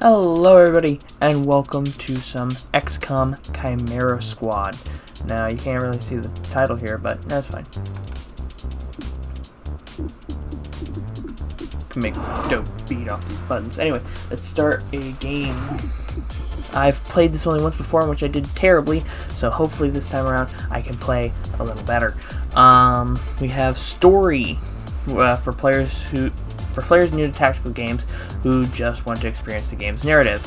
Hello everybody, and welcome to some XCOM Chimera Squad. Now, you can't really see the title here, but that's fine. Can make a dope beat off these buttons. Anyway, let's start a game. I've played this only once before, in which I did terribly, so hopefully this time around I can play a little better. We have story for players new to tactical games who just want to experience the game's narrative.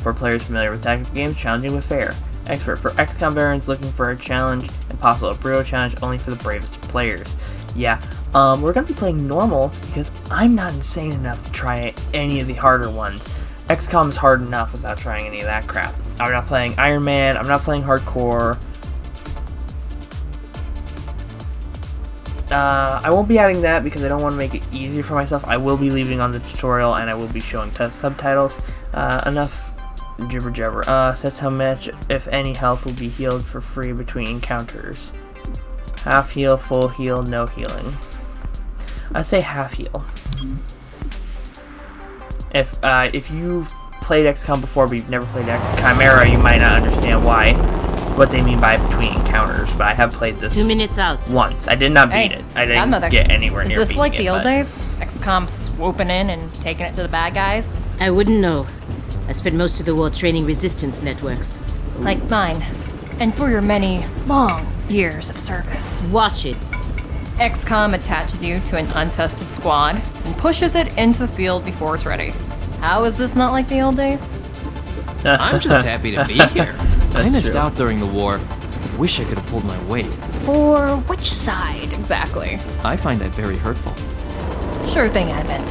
For players familiar with tactical games, challenging but fair. Expert for XCOM veterans looking for a challenge, impossible, a brutal challenge only for the bravest players. Yeah, we're going to be playing normal because I'm not insane enough to try any of the harder ones. XCOM is hard enough without trying any of that crap. I'm not playing Iron Man, I'm not playing hardcore. I won't be adding that because I don't want to make it easier for myself. I will be leaving on the tutorial and I will be showing subtitles. Enough jibber jabber. Says how much, if any, health will be healed for free between encounters. Half heal, full heal, no healing. I say half heal. If you've played XCOM before but you've never played Chimera, you might not understand what they mean by between encounters, but I have played this 2 minutes out. Once. I did not beat it. I didn't get anywhere near beating it. Is this like the old days? XCOM swooping in and taking it to the bad guys? I wouldn't know. I spent most of the war training resistance networks. Like mine. And for your many, long years of service. Watch it. XCOM attaches you to an untested squad and pushes it into the field before it's ready. How is this not like the old days? I'm just happy to be here. I missed true. out during the war. Wish I could have pulled my weight. For which side, exactly? I find that very hurtful. Sure thing, Advent.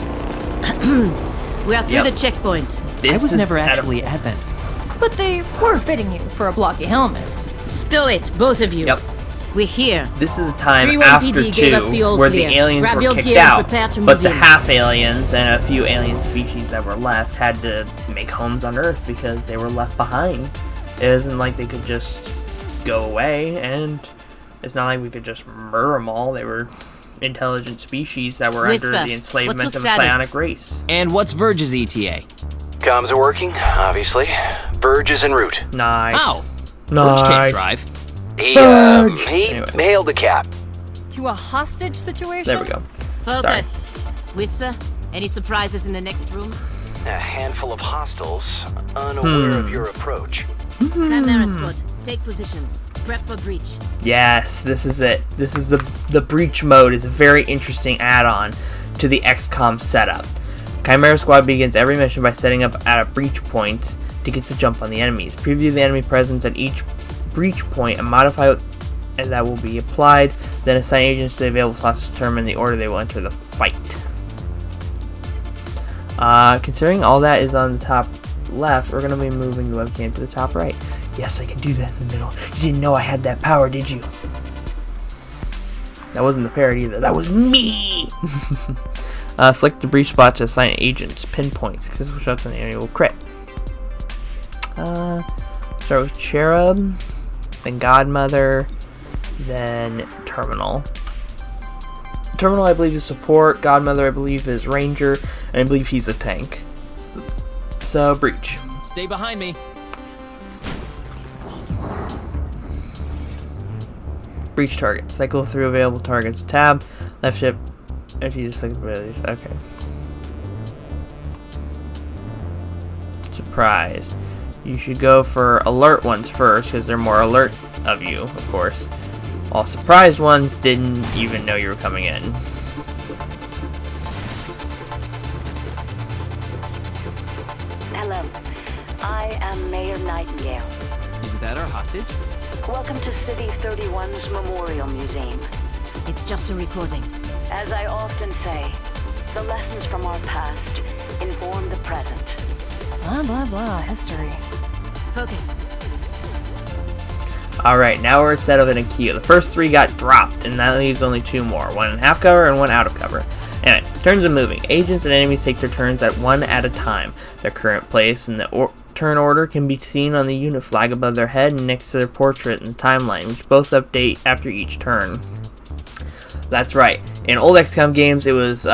We are through the checkpoint. I was never actually Advent. But they were fitting you for a blocky helmet. Stow it, both of you. Yep. We're here. This is a time 3-1 after PD gave us the 2 all where clear. the aliens Grab were your kicked gear and out, prepare to but move the in. half-aliens and a few alien species that were left had to make homes on Earth because they were left behind. It isn't like they could just go away, and it's not like we could just murder them all. They were intelligent species that were Whisper, under the enslavement what's of your a status? psionic race. And what's Verge's ETA? Comms are working, obviously. Verge is en route. Nice. How? Verge can't Nice. drive. He Anyway. hailed a cab. To a hostage situation? There we go. Focus. Whisper, any surprises in the next room? A handful of hostiles, unaware of your approach. Chimera squad, take positions. Prep for breach. Yes, this is it. This is the breach mode is a very interesting add-on to the XCOM setup. Chimera Squad begins every mission by setting up at a breach point to get to jump on the enemies. Preview the enemy presence at each breach point and modify and that will be applied. Then assign agents to the available slots to determine the order they will enter the fight. Considering all that is on the top left, we're going to be moving the webcam to the top right. Yes, I can do that in the middle. You didn't know I had that power, did you? That wasn't the parrot either. That was me! Select the breach spot to assign agents. Pinpoint. Successful shots on the enemy will crit. Start with Cherub, then Godmother, then Terminal. Terminal, I believe, is support. Godmother, I believe, is Ranger. And I believe he's a tank. So, breach. Stay behind me. Breach target. Cycle through available targets. Tab. Left shift. If you just select abilities. Okay. Surprise. You should go for alert ones first, because they're more alert of you, of course. While surprised ones didn't even know you were coming in. Hello, I am Mayor Nightingale. Is that our hostage? Welcome to City 31's Memorial Museum. It's just a recording. As I often say, the lessons from our past inform the present. Blah, blah, blah. History. Focus. Alright, now we're set up in a queue. The first 3 got dropped, and that leaves only 2 more. 1 in half cover and 1 out of cover. Anyway, turns and moving. Agents and enemies take their turns at 1 at a time. Their current place in the turn order can be seen on the unit flag above their head and next to their portrait in the timeline, which both update after each turn. That's right. In old XCOM games, it was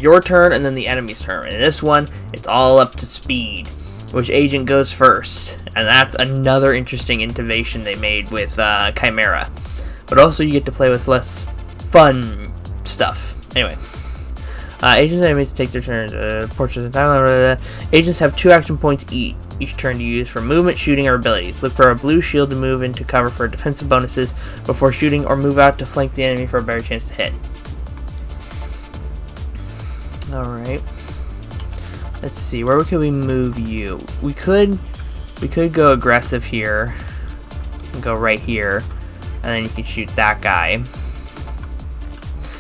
your turn and then the enemy's turn. In this one, it's all up to speed. Which agent goes first? And that's another interesting innovation they made with Chimera. But also you get to play with less fun stuff. Anyway. Agents and enemies take their turns. Portraits and timeline. Agents have 2 action points each turn to use for movement, shooting, or abilities. Look for a blue shield to move into cover for defensive bonuses before shooting, or move out to flank the enemy for a better chance to hit. Alright. Let's see, where could we move you? We could go aggressive here. And go right here. And then you can shoot that guy.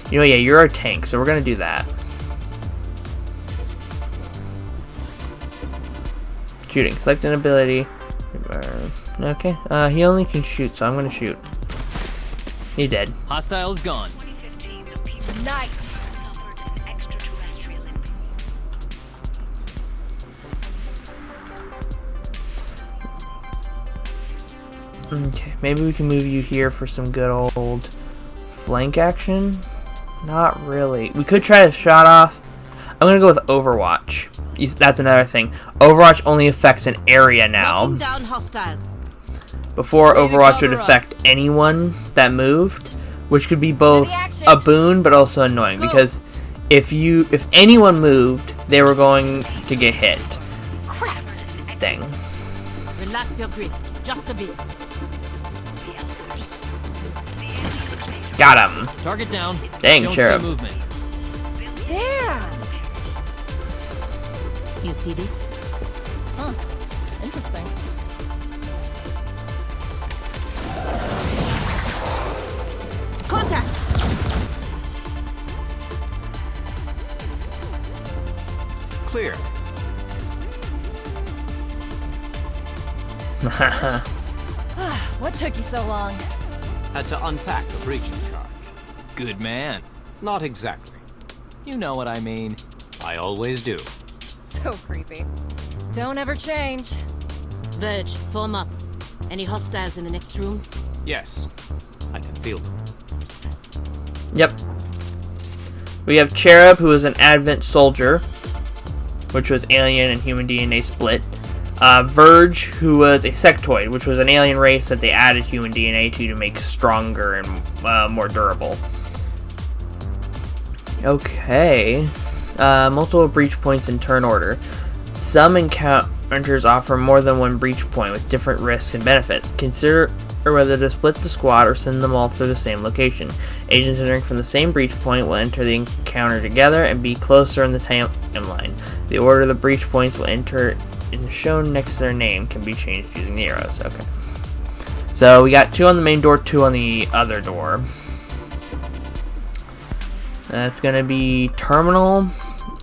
You know, yeah, you're a tank, so we're gonna do that. Shooting. Select an ability. Okay. He only can shoot, so I'm gonna shoot. He dead. Hostile is gone. Nice. Okay, maybe we can move you here for some good old flank action. Not really. We could try to shot off. I'm gonna go with Overwatch. That's another thing. Overwatch only affects an area now. Down hostiles. Before, Overwatch would affect anyone that moved, which could be both a boon but also annoying, because if anyone moved, they were going to get hit. Crap. Dang. Relax your grip, just a bit. Got him. Target down. Dang, Don't Cherub. see movement. Damn. You see this? Huh. Interesting. Contact. Clear. What took you so long? Had to unpack the breaching charge. Good man. Not exactly. You know what I mean. I always do. So creepy. Don't ever change. Verge, form up. Any hostiles in the next room? Yes. I can feel them. Yep. We have Cherub, who is an Advent soldier, which was alien and human DNA split. Verge, who was a sectoid, which was an alien race that they added human DNA to make stronger and more durable. Okay. Multiple breach points in turn order. Some encounters offer more than one breach point with different risks and benefits. Consider whether to split the squad or send them all through the same location. Agents entering from the same breach point will enter the encounter together and be closer in the timeline. The order the breach points will enter and shown next to their name can be changed using the arrows. Okay. So we got 2 on the main door, 2 on the other door. That's gonna be Terminal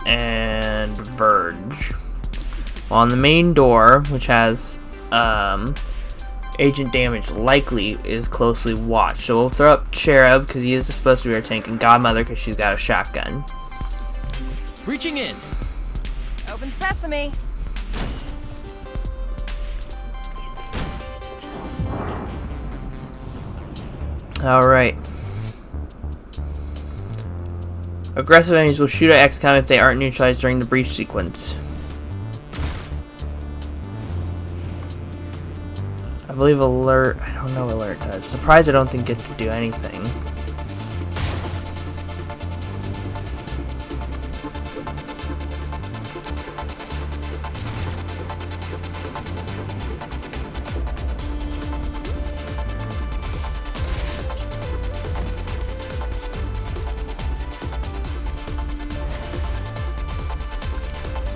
and Verge. On the main door, which has agent damage likely, is closely watched. So we'll throw up Cherub because he is supposed to be our tank, and Godmother because she's got a shotgun. Reaching in. Open sesame. Alright. Aggressive enemies will shoot at XCOM if they aren't neutralized during the breach sequence. I believe alert. I don't know what alert does. Surprise, I don't think gets to do anything.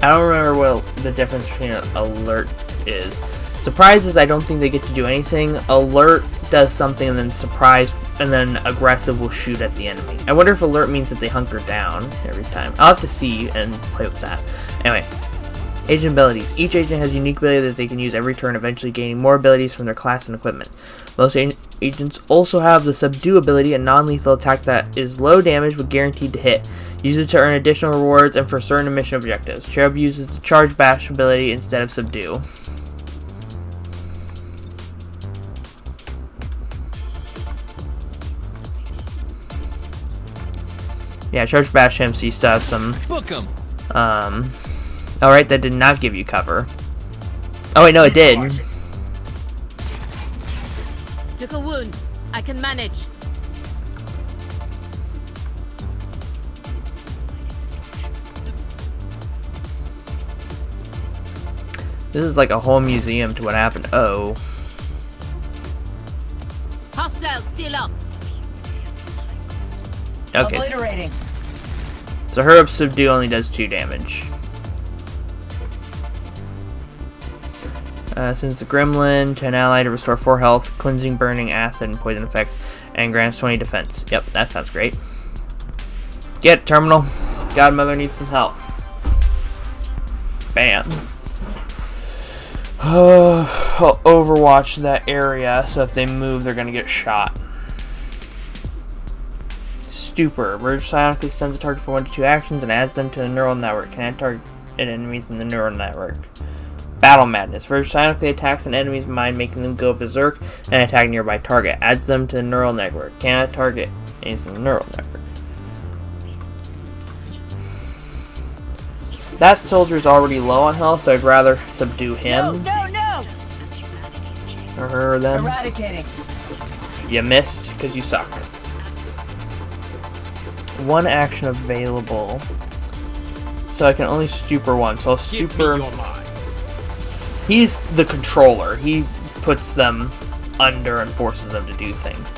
I don't remember what the difference between an alert is. Surprises, I don't think they get to do anything. Alert does something, and then surprise, and then aggressive will shoot at the enemy. I wonder if alert means that they hunker down every time. I'll have to see and play with that. Anyway, agent abilities. Each agent has a unique ability that they can use every turn, eventually gaining more abilities from their class and equipment. Most agents also have the subdue ability, a non-lethal attack that is low damage but guaranteed to hit. Use it to earn additional rewards and for certain mission objectives. Cherub uses the charge bash ability instead of subdue. Yeah, charge bash him so you still have some... Book him. Alright, that did not give you cover. Oh wait, no it did. Took a wound. I can manage. This is like a whole museum to what happened. Oh. Hostiles still up. Okay. Obliterating. So her subdue only does 2 damage. Since the gremlin to an ally to restore 4 health, cleansing, burning, acid, and poison effects, and grants 20 defense. Yep, that sounds great. Get it, Terminal. Godmother needs some help. Bam. I'll overwatch that area, so if they move, they're gonna get shot. Stupor. Merge psionically stuns a target for 1 to 2 actions and adds them to the neural network. Can add target enemies in the neural network. Battle Madness. Verge psionically attacks an enemy's mind, making them go berserk and attack a nearby target. Adds them to the neural network. Cannot target enemies in the neural network. That soldier's already low on health, so I'd rather subdue him. No! Or her then. Eradicating. You missed, because you suck. 1 action available. So I can only stupor 1. So I'll stupor... He's the controller. He puts them under and forces them to do things.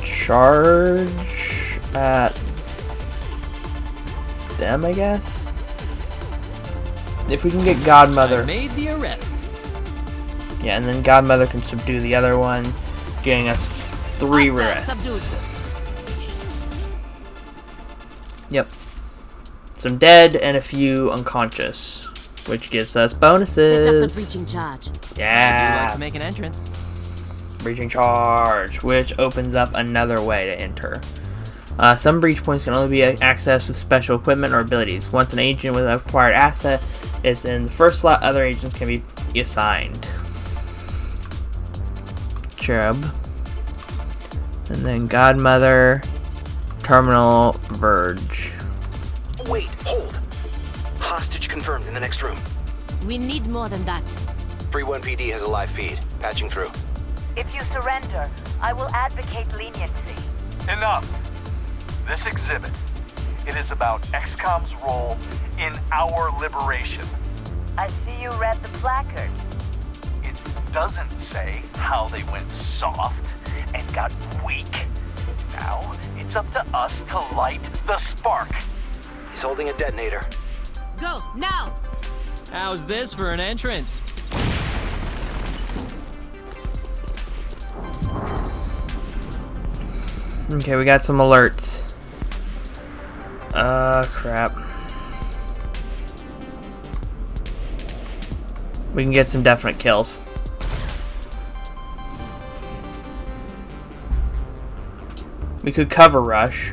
Charge at them, I guess? If we can get Godmother. I made the arrest. Yeah, and then Godmother can subdue the other one, getting us 3 rests. Yep. Some dead and a few unconscious, which gives us bonuses. Set up the breaching charge. I do Yeah. like to make an entrance. Breaching charge, which opens up another way to enter. Some breach points can only be accessed with special equipment or abilities. Once an agent with an acquired asset is in the first slot, other agents can be assigned. Cherub. And then Godmother, Terminal, Verge. Wait, hold. Hostage confirmed in the next room. We need more than that. 3-1 PD has a live feed. Patching through. If you surrender, I will advocate leniency. Enough. This exhibit, it is about XCOM's role in our liberation. I see you read the placard. It doesn't say how they went soft and got weak. Now, it's up to us to light the spark. He's holding a detonator. Go, now! How's this for an entrance? Okay, we got some alerts. Crap. We can get some definite kills. We could cover rush.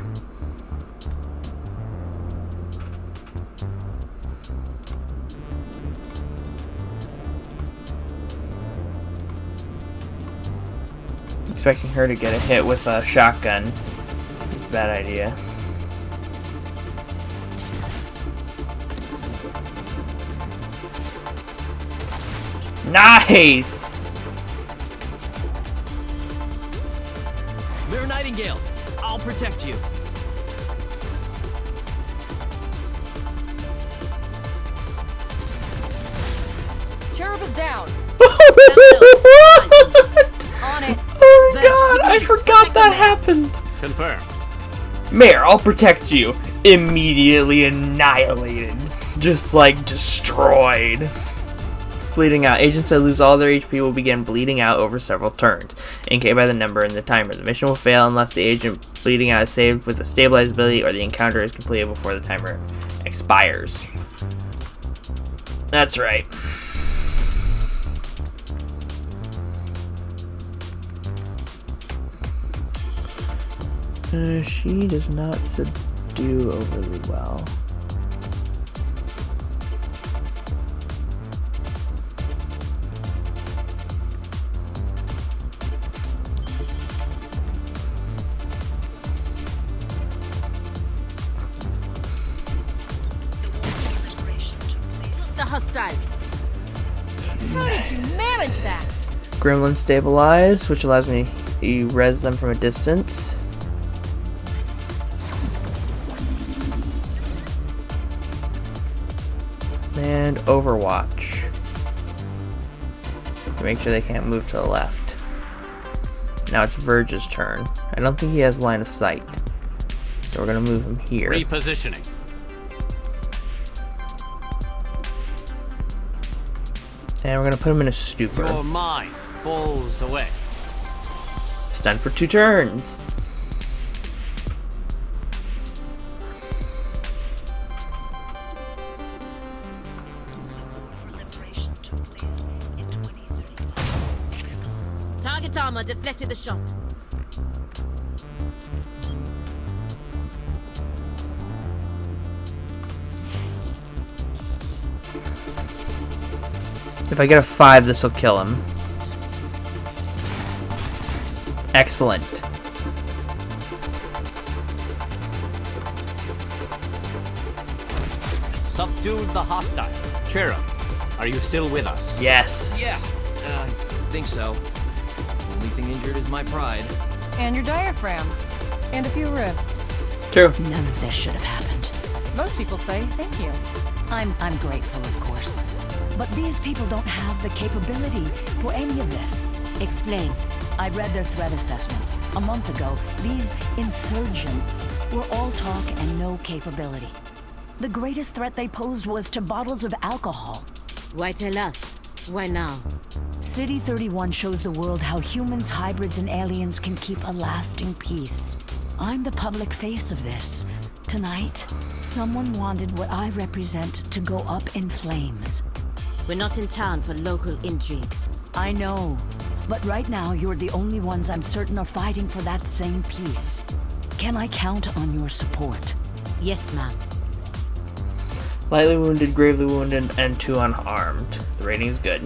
Expecting her to get a hit with a shotgun. It's a bad idea. Nice! Mirror Nightingale, I'll protect you. Cherub is down. On it. Oh my god, I forgot that happened! Confirmed. Mayor, I'll protect you. Immediately annihilated. Just like destroyed. Bleeding out. Agents that lose all their HP will begin bleeding out over several turns, indicated by the number in the timer. The mission will fail unless the agent bleeding out is saved with a stabilized ability or the encounter is completed before the timer expires. That's right. She does not subdue overly well. hostile. How did you manage that? Gremlin stabilize, which allows me to res them from a distance. And Overwatch. To make sure they can't move to the left. Now it's Verge's turn. I don't think he has line of sight. So we're going to move him here. Repositioning. And we're going to put him in a stupor. Your mind falls away. Stun for 2 turns. Target armor deflected the shot. If I get a 5, this will kill him. Excellent. Subdued the hostile. Chimera, are you still with us? Yes. Yeah, I think so. Only thing injured is my pride. And your diaphragm. And a few ribs. True. None of this should have happened. Most people say thank you. I'm grateful, of course. But these people don't have the capability for any of this. Explain. I read their threat assessment. A month ago, these insurgents were all talk and no capability. The greatest threat they posed was to bottles of alcohol. Why tell us? Why now? City 31 shows the world how humans, hybrids, and aliens can keep a lasting peace. I'm the public face of this. Tonight, someone wanted what I represent to go up in flames. We're not in town for local intrigue. I know, but right now you're the only ones I'm certain are fighting for that same peace. Can I count on your support? Yes, ma'am. Lightly wounded, gravely wounded, and 2 unarmed. The rating is good.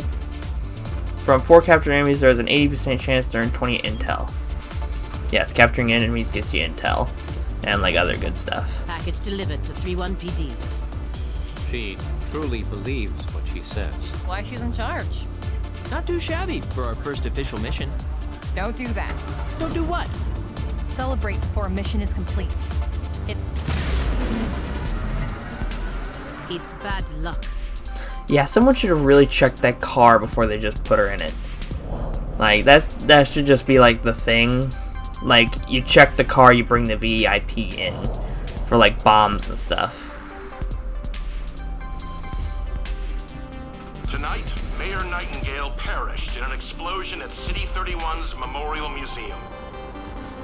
From 4 captured enemies, there is an 80% chance to earn 20 intel. Yes, capturing enemies gets you intel. And like other good stuff. Package delivered to 31 PD. She truly believes what she says. Why she's in charge. Not too shabby for our first official mission. Don't do that. Don't do what? Celebrate before a mission is complete. It's bad luck. Yeah, someone should have really checked that car before they just put her in it. Like, that should just be like the thing. Like, you check the car, you bring the VIP in. For like bombs and stuff. Tonight, Mayor Nightingale perished in an explosion at City 31's Memorial Museum.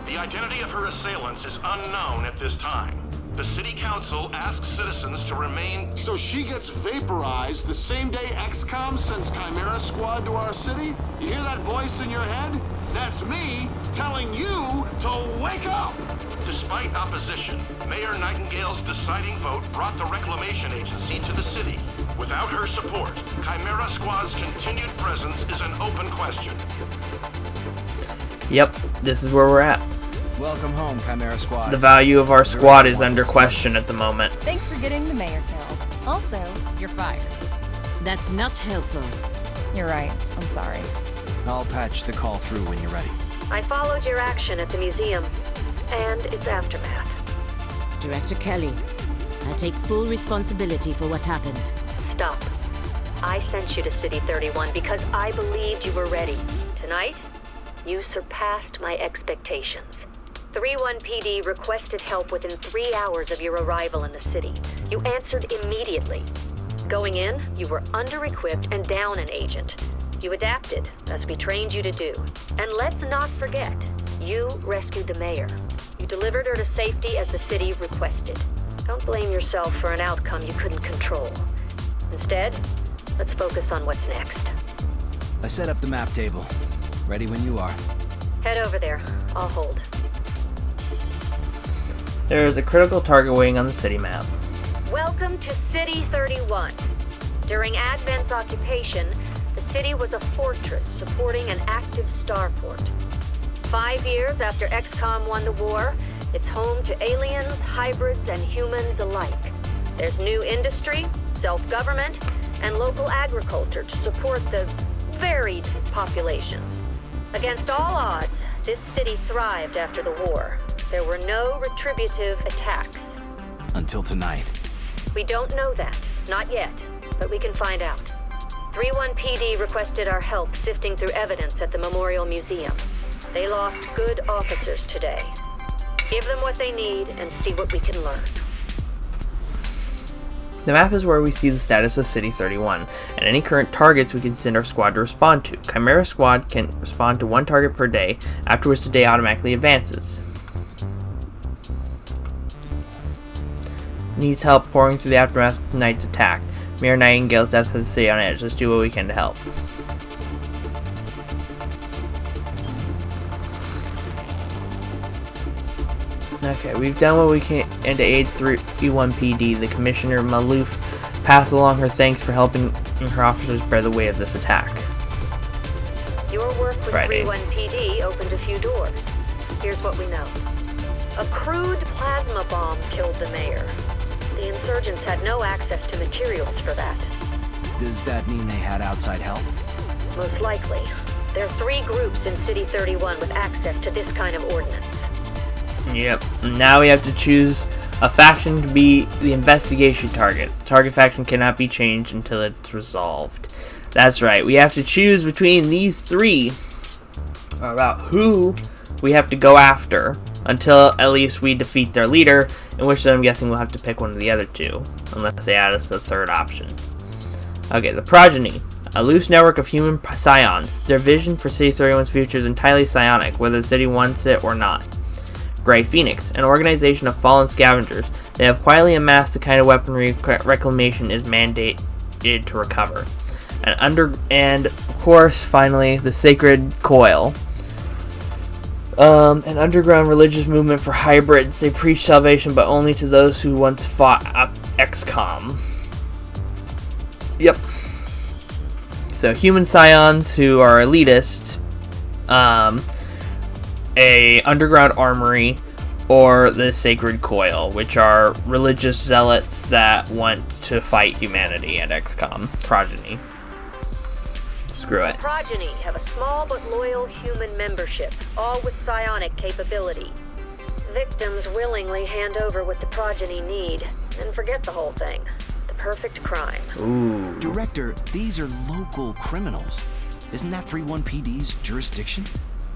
The identity of her assailants is unknown at this time. The City Council asks citizens to remain... So she gets vaporized the same day XCOM sends Chimera Squad to our city? You hear that voice in your head? That's me telling you to wake up! Despite opposition, Mayor Nightingale's deciding vote brought the Reclamation Agency to the city. Without her support, Chimera Squad's continued presence is an open question. Yep, this is where we're at. Welcome home, Chimera Squad. The value of our squad is under question at the moment. thanks for getting the mayor killed. Also, you're fired. That's not helpful. You're right. I'm sorry. I'll patch the call through when you're ready. I followed your action at the museum and its aftermath. Director Kelly, I take full responsibility for what happened. Stop. I sent you to City 31 because I believed you were ready. Tonight, you surpassed my expectations. 31 PD requested help within 3 hours of your arrival in the city. You answered immediately. Going in, you were under-equipped and down an agent. You adapted, as we trained you to do. And let's not forget, you rescued the mayor. You delivered her to safety as the city requested. Don't blame yourself for an outcome you couldn't control. Instead, let's focus on what's next. I set up the map table. Ready when you are. Head over there. I'll hold. There is a critical target waiting on the city map. Welcome to City 31. During Advent's occupation, the city was a fortress supporting an active starport. 5 years after XCOM won the war, it's home to aliens, hybrids, and humans alike. There's new industry, self-government, and local agriculture to support the varied populations. Against all odds, this city thrived after the war. There were no retributive attacks. Until tonight. We don't know that. Not yet. But we can find out. 3-1 PD requested our help sifting through evidence at the Memorial Museum. They lost good officers today. Give them what they need and see what we can learn. The map is where we see the status of City 31, and any current targets we can send our squad to respond to. Chimera squad can respond to 1 target per day, after which the day automatically advances. Needs help pouring through the aftermath of tonight's attack. Mayor Nightingale's death has the city on edge. Let's do what we can to help. Okay, we've done what we can to aid 3-1 PD. The Commissioner Malouf passed along her thanks for helping her officers bear the weight of this attack. Your work with 3-1 PD opened a few doors. Here's what we know. A crude plasma bomb killed the mayor. The insurgents had no access to materials for that. Does that mean they had outside help? Most likely. There are 3 groups in City 31 with access to this kind of ordnance. Yep. Now we have to choose a faction to be the investigation target. The target faction cannot be changed until it's resolved. That's right. We have to choose between these 3 about who we have to go after until at least we defeat their leader, in which I'm guessing we'll have to pick one of the other 2, unless they add us the 3rd option. Okay, the Progeny. A loose network of human scions. Their vision for City 31's future is entirely psionic, whether the city wants it or not. Grey Phoenix, an organization of fallen scavengers. They have quietly amassed the kind of weaponry reclamation is mandated to recover. And of course, finally, the Sacred Coil. An underground religious movement for hybrids. They preach salvation, but only to those who once fought XCOM. Yep. So human scions who are elitist, a underground armory, or the Sacred Coil, which are religious zealots that want to fight humanity and XCOM. Progeny. Screw it. Progeny have a small but loyal human membership, all with psionic capability. Victims willingly hand over what the Progeny need, and forget the whole thing. The perfect crime. Ooh. Director, these are local criminals. Isn't that 3-1 PD's jurisdiction?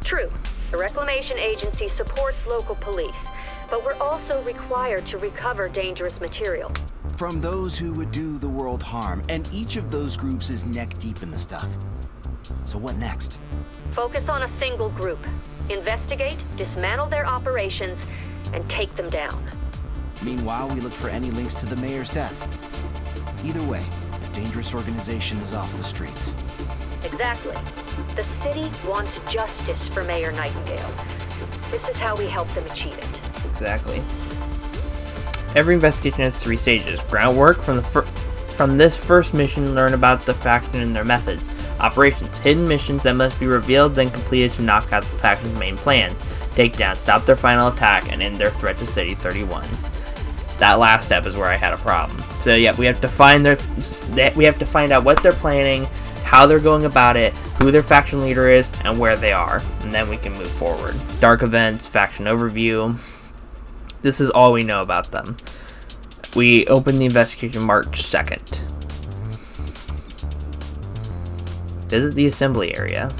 True. The Reclamation Agency supports local police, but we're also required to recover dangerous material. From those who would do the world harm, and each of those groups is neck deep in the stuff. So what next? Focus on a single group. Investigate, dismantle their operations, and take them down. Meanwhile, we look for any links to the mayor's death. Either way, a dangerous organization is off the streets. Exactly. The city wants justice for Mayor Nightingale. This is how we help them achieve it. Exactly. Every investigation has 3 stages. Groundwork. From this first mission, learn about the faction and their methods. Operations. Hidden missions that must be revealed, then completed to knock out the faction's main plans. Takedown. Stop their final attack and end their threat to City 31. That last step is where I had a problem. So yeah, we have to find out what they're planning, how they're going about it, who their faction leader is, and where they are, and then we can move forward. Dark events, faction overview. This is all we know about them. We opened the investigation March 2nd. Visit the assembly area.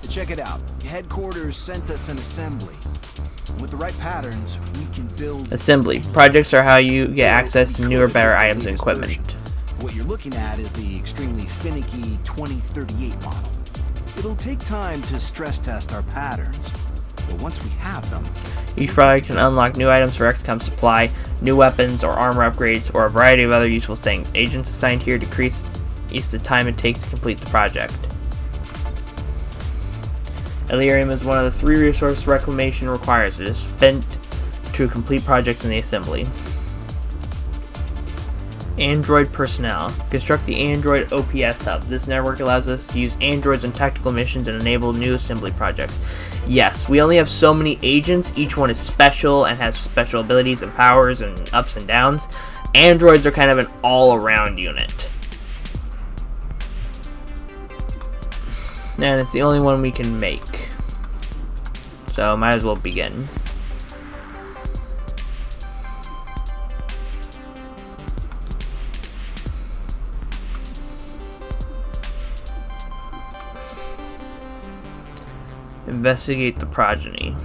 Check it out. Headquarters sent us an assembly. With the right patterns, we can build... Assembly. Projects are how you get access to newer, better items and equipment. What you're looking at is the extremely finicky 2038 model. It'll take time to stress test our patterns, but once we have them... Each project can unlock new items for XCOM supply, new weapons or armor upgrades, or a variety of other useful things. Agents assigned here decrease the time it takes to complete the project. Elerium is one of the 3 resource reclamation requires. It is spent to complete projects in the assembly. Android personnel. Construct the Android OPS hub. This network allows us to use androids on tactical missions and enable new assembly projects. Yes, we only have so many agents. Each one is special and has special abilities and powers and ups and downs. Androids are kind of an all-around unit. And it's the only one we can make. So might as well begin. Investigate the progeny.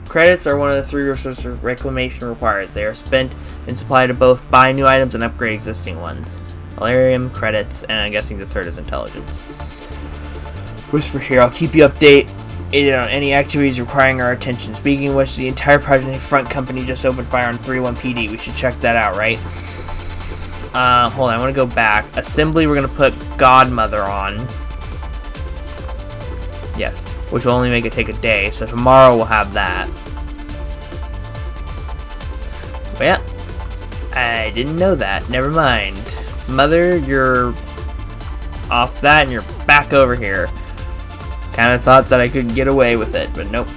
Credits are one of the 3 resources reclamation requires. They are spent and supplied to both buy new items and upgrade existing ones. Valerium, credits, and I'm guessing the third is intelligence. Whisper here, I'll keep you updated on any activities requiring our attention. Speaking of which, the entire Progeny Front Company just opened fire on 31 PD. We should check that out, right? Hold on, I want to go back. Assembly, we're going to put Godmother on. Yes, which will only make it take a day, so tomorrow we'll have that. But yeah, I didn't know that. Never mind. Mother, you're off that and you're back over here. Kind of thought that I could get away with it, but nope.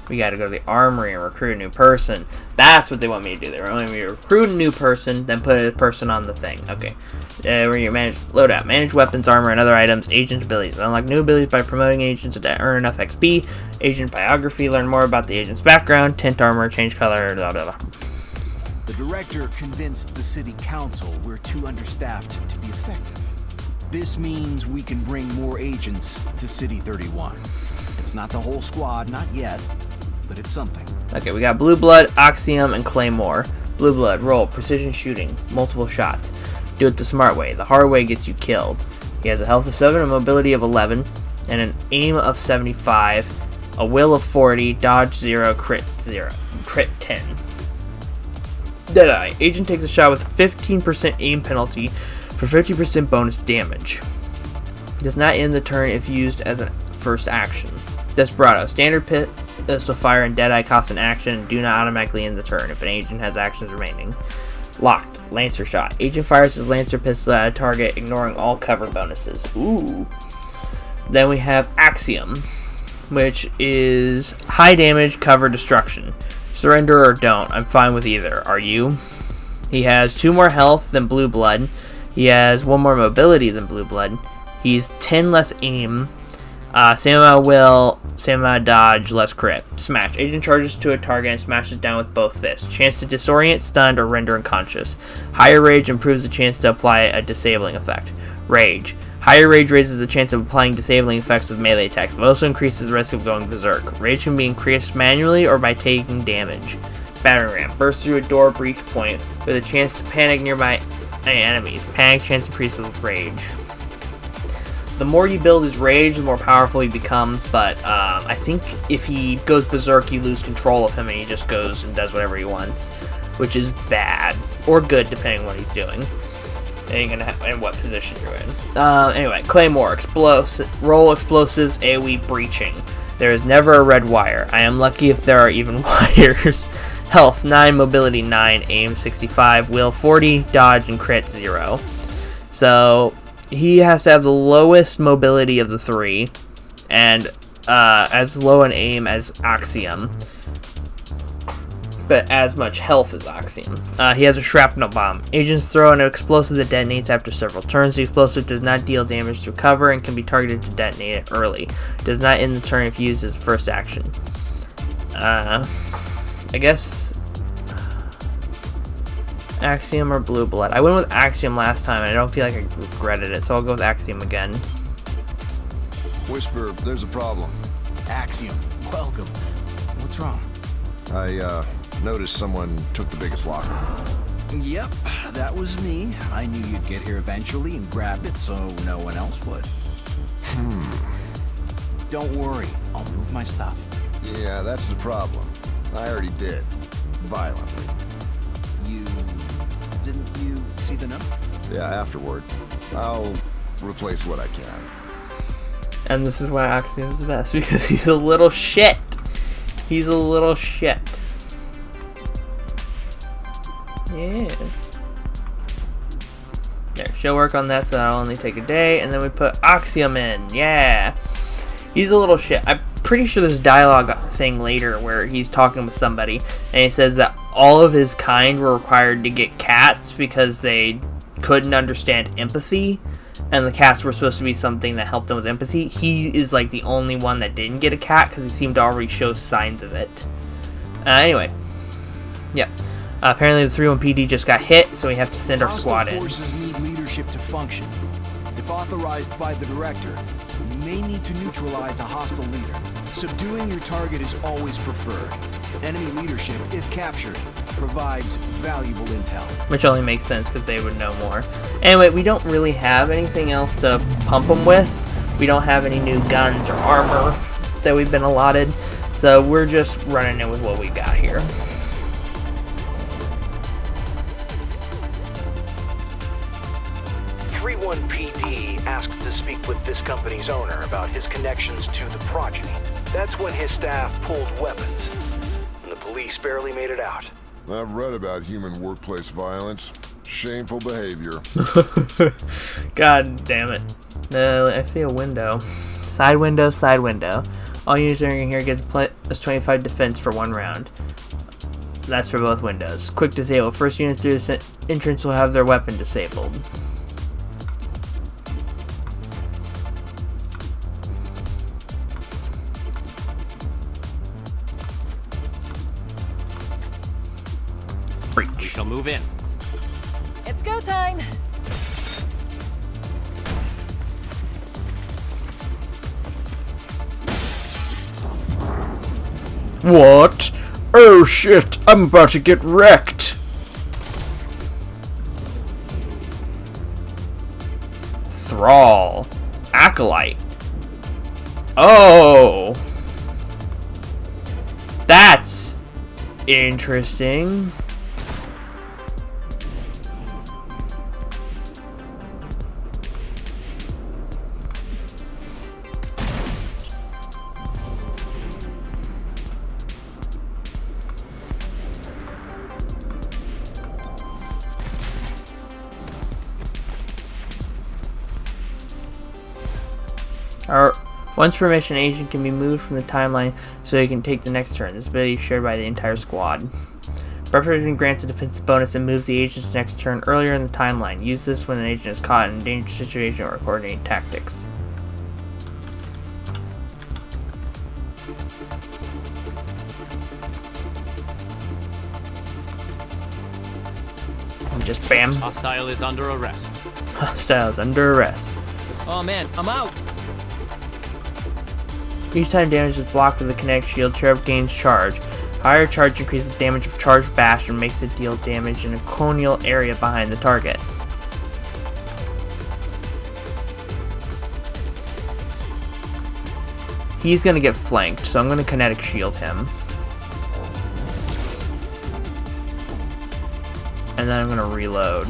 We gotta go to the armory and recruit a new person. That's what they want me to do. They want me to recruit a new person, then put a person on the thing. Okay. Where you manage loadout, manage weapons, armor, and other items. Agent abilities. Unlock new abilities by promoting agents to earn enough XP. Agent biography. Learn more about the agent's background. Tint armor. Change color. Blah blah blah. The director convinced the city council we're too understaffed to be effective. This means we can bring more agents to City 31. It's not the whole squad, not yet, but it's something. Okay, we got Blue Blood, Oxium, and Claymore. Blue Blood, roll, precision shooting, multiple shots. Do it the smart way. The hard way gets you killed. He has a health of 7, a mobility of 11, and an aim of 75, a will of 40, dodge 0, crit 10. Deadeye. Agent takes a shot with 15% aim penalty for 50% bonus damage. Does not end the turn if used as a first action. Desperado. Standard pistol fire and Deadeye cost an action and do not automatically end the turn if an agent has actions remaining. Locked. Lancer shot. Agent fires his Lancer pistol at a target, ignoring all cover bonuses. Ooh. Then we have Axiom, which is high damage, cover, destruction. Surrender or don't. I'm fine with either. Are you? He has 2 more health than Blue Blood. He has 1 more mobility than Blue Blood. He's 10 less aim. Same amount of will, same amount of dodge, less crit. Smash. Agent charges to a target and smashes down with both fists. Chance to disorient, stunned, or render unconscious. Higher rage improves the chance to apply a disabling effect. Rage. Higher rage raises the chance of applying disabling effects with melee attacks, but also increases the risk of going berserk. Rage can be increased manually or by taking damage. Battering ram. Burst through a door breach point with a chance to panic nearby enemies. Panic chance increases with rage. The more you build his rage, the more powerful he becomes, but I think if he goes berserk, you lose control of him and he just goes and does whatever he wants, which is bad, or good, depending on what he's doing, and what position you're in. Anyway, Claymore, roll explosives, AoE breaching. There is never a red wire. I am lucky if there are even wires. Health, 9, mobility 9, aim 65, will 40, dodge, and crit 0. So he has to have the lowest mobility of the 3, and as low an aim as Axiom, but as much health as Axiom. He has a shrapnel bomb. Agents throw an explosive that detonates after several turns. The explosive does not deal damage to cover and can be targeted to detonate it early. Does not end the turn if used as first action. I guess Axiom or Blue Blood. I went with Axiom last time and I don't feel like I regretted it, so I'll go with Axiom again. Whisper, there's a problem. Axiom, welcome. What's wrong? I noticed someone took the biggest locker. Yep, that was me. I knew you'd get here eventually and grab it so no one else would. Don't worry, I'll move my stuff. Yeah, that's the problem. I already did. Violently. Didn't you see the note? Yeah, afterward. I'll replace what I can. And this is why Axiom's the best, because he's a little shit. He's a little shit. Yes. There, she'll work on that, so that'll only take a day, and then we put Axiom in. Yeah. He's a little shit. I pretty sure there's dialogue saying later where he's talking with somebody, and he says that all of his kind were required to get cats because they couldn't understand empathy, and the cats were supposed to be something that helped them with empathy. He is like the only one that didn't get a cat because he seemed to already show signs of it. Anyway, yeah. Apparently the 3-1 PD just got hit, so we have to send our squad in. Hostile forces need leadership to function. If authorized by the director, you may need to neutralize a hostile leader. Subduing your target is always preferred. Enemy leadership, if captured, provides valuable intel. Which only makes sense because they would know more. Anyway, we don't really have anything else to pump them with. We don't have any new guns or armor that we've been allotted, so we're just running in with what we got here. PD asked to speak with this company's owner about his connections to the progeny. That's when his staff pulled weapons, and the police barely made it out. I've read about human workplace violence. Shameful behavior. God damn it. I see a window. Side window, side window. All units entering here gets plus 25 defense for 1 round. That's for both windows. Quick disable. First units through this entrance will have their weapon disabled. We shall move in. It's go time! What? Oh shit, I'm about to get wrecked! Thrall. Acolyte. Oh! That's interesting. Once per mission, an agent can be moved from the timeline so he can take the next turn. This ability is shared by the entire squad. Preparation grants a defense bonus and moves the agent's next turn earlier in the timeline. Use this when an agent is caught in a dangerous situation or coordinate tactics. And just bam. Hostile is under arrest. Hostile is under arrest. Oh man, I'm out! Each time damage is blocked with a kinetic shield, Cherub gains charge. Higher charge increases damage of charged bash and makes it deal damage in a conial area behind the target. He's gonna get flanked, so I'm gonna kinetic shield him. And then I'm gonna reload.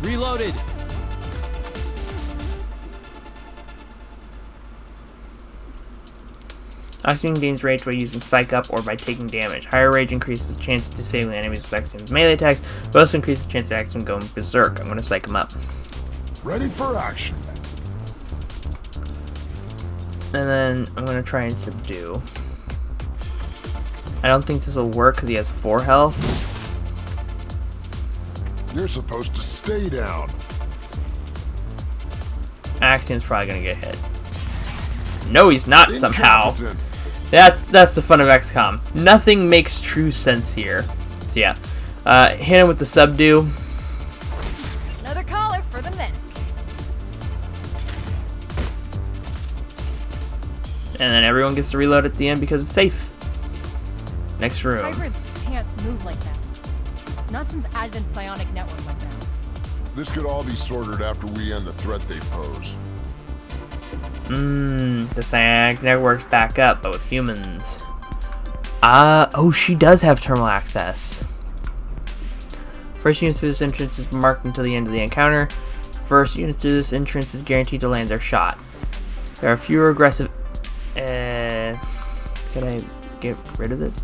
Reloaded! Oxygen gains rage by using Psych Up or by taking damage. Higher rage increases the chance of disabling enemies with Axiom's melee attacks, but also increases the chance of Axiom going berserk. I'm going to Psych him up. Ready for action. And then I'm going to try and subdue. I don't think this will work because he has 4 health. You're supposed to stay down. Axiom's probably going to get hit. No, he's not somehow. That's the fun of XCOM. Nothing makes true sense here. So yeah, hit him with the subdue. Another collar for the medic. And then everyone gets to reload at the end because it's safe. Next room. Hybrids can't move like that. Not since Advent Psionic Network went down. This could all be sorted after we end the threat they pose. The Psionic Network's back up, but with humans. Oh, she does have terminal access. First unit through this entrance is marked until the end of the encounter. First unit through this entrance is guaranteed to land their shot. There are fewer aggressive... can I get rid of this?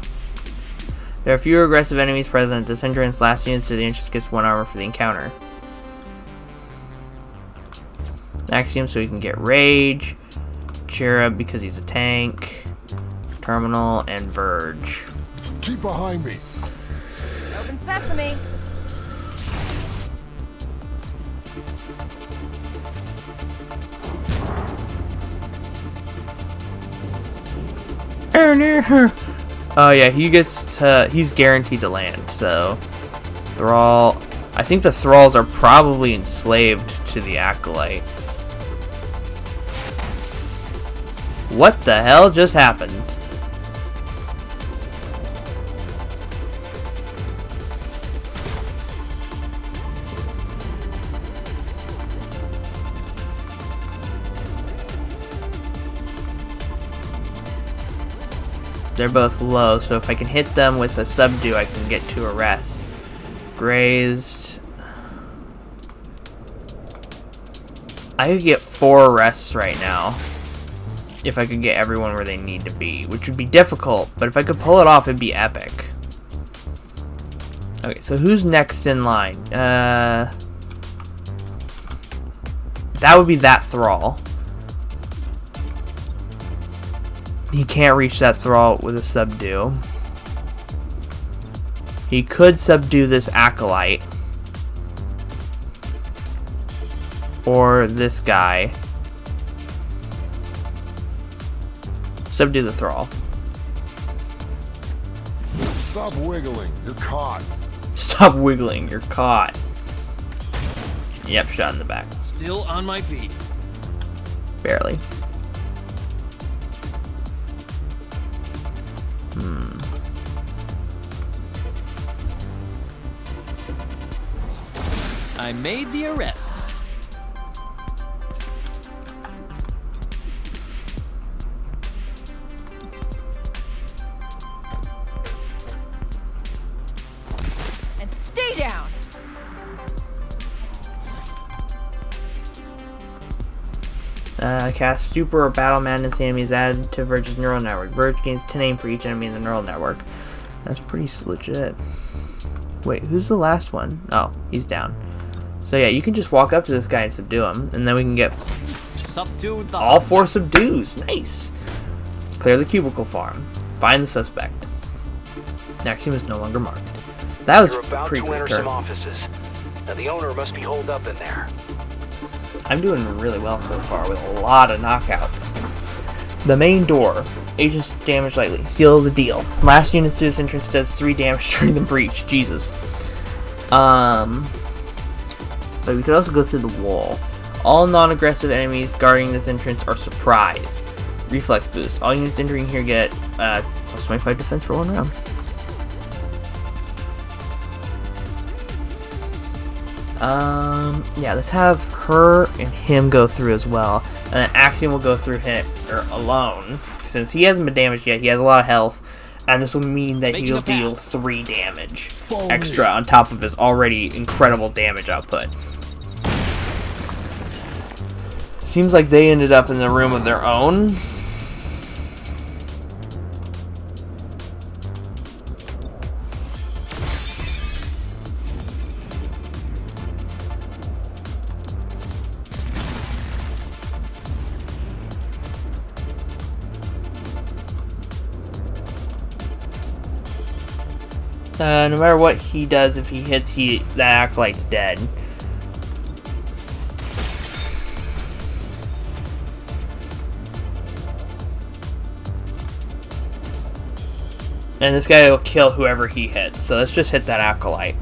There are fewer aggressive enemies present at this entrance. Last unit through the entrance gets 1 armor for the encounter. Axiom so we can get rage. Chimera because he's a tank. Terminal and Verge. Keep behind me. Open sesame. Oh yeah, he's guaranteed to land, so Thrall. I think the Thralls are probably enslaved to the Acolyte. What the hell just happened? They're both low, so if I can hit them with a subdue, I can get to arrest. Grazed. I could get 4 arrests right now. If I could get everyone where they need to be, which would be difficult, but if I could pull it off, it'd be epic. Okay, so who's next in line? That would be that Thrall. He can't reach that Thrall with a subdue. He could subdue this Acolyte. Or this guy. Subdue the Thrall. Stop wiggling. You're caught. Stop wiggling. You're caught. Yep, shot in the back. Still on my feet. Barely. I made the arrest. And stay down. Cast Stupor or Battle Madness enemies added to Verge's neural network. Verge gains 10 aim for each enemy in the neural network. That's pretty legit. Wait, who's the last one? Oh, he's down. So yeah, you can just walk up to this guy and subdue him, and then we can get all 4 subdues. Nice. Clear the cubicle farm. Find the suspect. Axiom is no longer marked. That was You're about pretty to enter quick. some offices. Now the owner must be holed up in there. I'm doing really well so far with a lot of knockouts. The main door. Agents damage lightly. Seal of the deal. Last unit through this entrance does 3 damage during the breach. Jesus. But we could also go through the wall. All non-aggressive enemies guarding this entrance are surprised. Reflex boost. All units entering here get plus 25 defense for 1 round. Yeah, let's have her and him go through as well. And then Axiom will go through him alone. Since he hasn't been damaged yet, he has a lot of health. And this will mean that he'll deal 3 damage extra on top of his already incredible damage output. Seems like they ended up in the room of their own. No matter what he does, if he hits, the Acolyte's dead. And this guy will kill whoever he hits, so let's just hit that Acolyte.